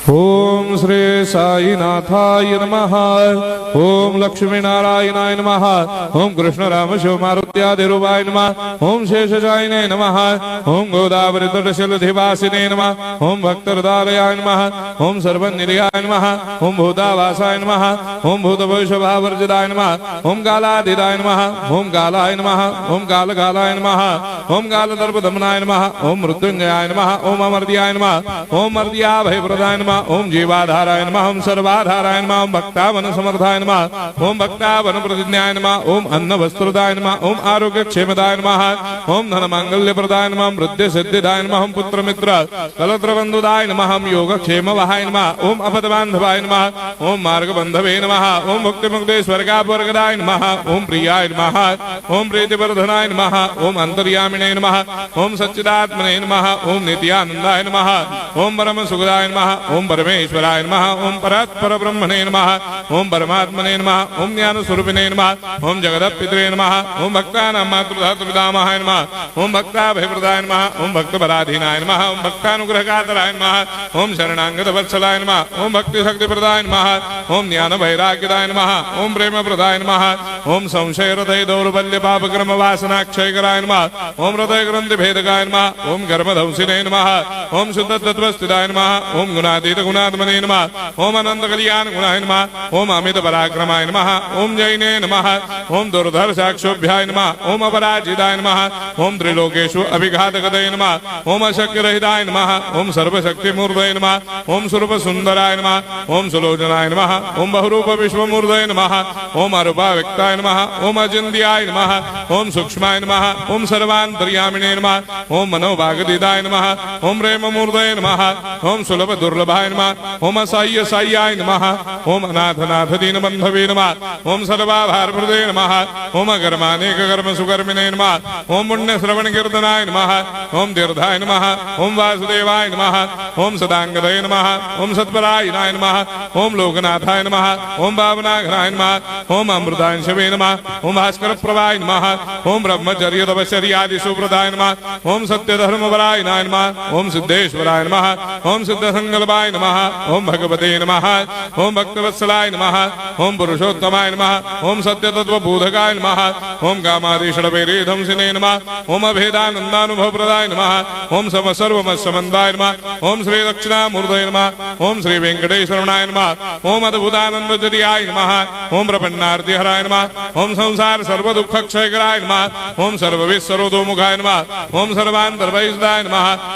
ओम श्री साईनाथाय नमः। ओम लक्ष्मी नारायणाय नमः। ओम कृष्ण राम शिव मारुत्यादिरूपाय नमः। ओम शेषशायिने नमः। ओम गोदावरी तटशिलधिवासिने नमः। ओम भक्तहृदयाय नमः। ओम सर्वनिलयाय नमः। ओम भूतावासाय नमः। ओम भूतभविष्यभावर्जिताय नमः। ओम कालातीताय नमः। ओम कालाय नमः। ओम कालकालाय नमः। ओम कालदर्पदमनाय नमः। ओम मृत्युंजयाय नमः। ओम अमर्त्याय नमः। ओम मर्त्याभयप्रदाय नमः। ओम जीवाधाराय नमः। ओम सर्वाधाराय नमः। ओम भक्तावन समर्थाय नमः। ओम भक्तावन प्रतिज्ञाय नमः। ओम अन्न वस्त्रदाय नमः। ओम आरोग्य क्षेमदाय नमः। ओम धन मांगल्य प्रदाय नमः। वृद्धि सिद्धिदाय नमः। ओम पुत्र मित्र कलत्र बंधुदाय नमः। ओम योग क्षेम वहाय नमः। ओम अपद बांधवाय नमः। ओम मार्ग बंधवे नमः। ओम मुक्ति मुक्ति स्वर्गापवर्गदाय नमः। ओम प्रियाय नमः। ओम प्रीतिवर्धनाय नमः। ओम अंतर्यामिने नमः। ओम सच्चिदात्मने नमः। ओम नित्यानंदाय नमः। ओम परम सुखदाय नमः। ओम परमेश्वराय नमः। ओम परात्पर ब्रह्मणे नमः। ओम परमात्मने नमः। ओम ज्ञान स्वरूपिणे नमः। ओम जगदपितरे नमः। ओम भक्तानां मातृधातुपितामहाय नमः। ओम भक्ताभयप्रदाय नमः। ओम भक्तपराधीनाय नमः। ओम भक्तानुग्रहकातराय नमः। ओम शरणागत वत्सलाय नमः। ओम भक्ति शक्तिप्रदाय नमः। ओम ज्ञान वैराग्यदाय नमः। ओम प्रेम प्रदाय नमः। ओम संशय हृदय दौर्बल्य पापक्रम वासना क्षयकराय नमः। ओम हृदय ग्रंथि भेदकाय नमः। ओम कर्मधंसिने नमः। ओम शुद्ध तत्वस्थिताय नमः। ओम गुणातीत गुणात्मने नमः। ओम अनंत कल्याण गुणाय नमः। ओम अमित पराक्रमाय नमः। ओम जैने नमः। ओम दुर्धर्षाक्षोभ्याय नमः। ओम अपराजिताय नमः। ओम त्रिलोकेषु अभिघातकतये नमः। ओम अशक्यरहिताय नमः। ओम सर्वशक्तिमूर्तये नमः। ओम स्वरूप सुंदराय नमः। ओम सुलोचनाय नमः। ओम बहुरूप विश्वमूर्तये नमः। ओम अरूपाव्यक्ताय नमः। ओम अचिन्त्याय नमः। ओम सूक्ष्माय नमः। ओम सर्वान्तर्यामिणे नमः। ओम मनोभागदिताय नमः। ओम प्रेममूर्तये नमः। ओम सुलभ दुर्लभाय नमः। ओम असाह्य साह्याय नमः। ओम अनाथनाथ दीनबन्धवे नमः। ओम सर्वाभारप्रदे नमः। ओम अकर्मानेक कर्म सुकर्मिणे नमः। ओम पुण्य श्रवण कीर्तनाय नमः। ओम तीर्थाय नमः। ओम वासुदेवाय नमः। ओम सदांगदये नमः। ओम सत्परायणाय नमः। ओम लोकनाथाय नमः। ओम भावनाघनाय नमः। ओम अमृतांशवे नमः। ओम भास्कर प्रभाय नमः। ओम ब्रह्मचर्य तपश्चर्यादि सुप्रदाय नमः। ओम सत्यधर्मपरायणाय नमः। ओम सिद्धेश्वराय नमः। ओम सिद्धसंकल्पाय नमः। ओम भगवते नमः। ओम भक्तवत्सलाय नमः। ओम पुरुषोत्तमाय नमः। ओम सत्यतत्त्वबोधकाय नमः। ओम कामादिषडवैरेधंसिने नमः। ओम अभेदानन्दानुभवप्रदाय नमः। ओम सर्वमस्समन्वाय नमः। ओम श्री दक्षिणामूर्तये नमः। ओम श्री वेंकटेश्वराय नमः। ओम अद्भुतानन्दजर्याय नमः। ओम प्रपन्नार्तिहराय नमः। ओम संसार सर्वदुःखक्षयकराय नमः। ओम सर्वविश्वरोधोमुखाय नमः। ओम सर्वान्तर्बहिष्ठाय नमः।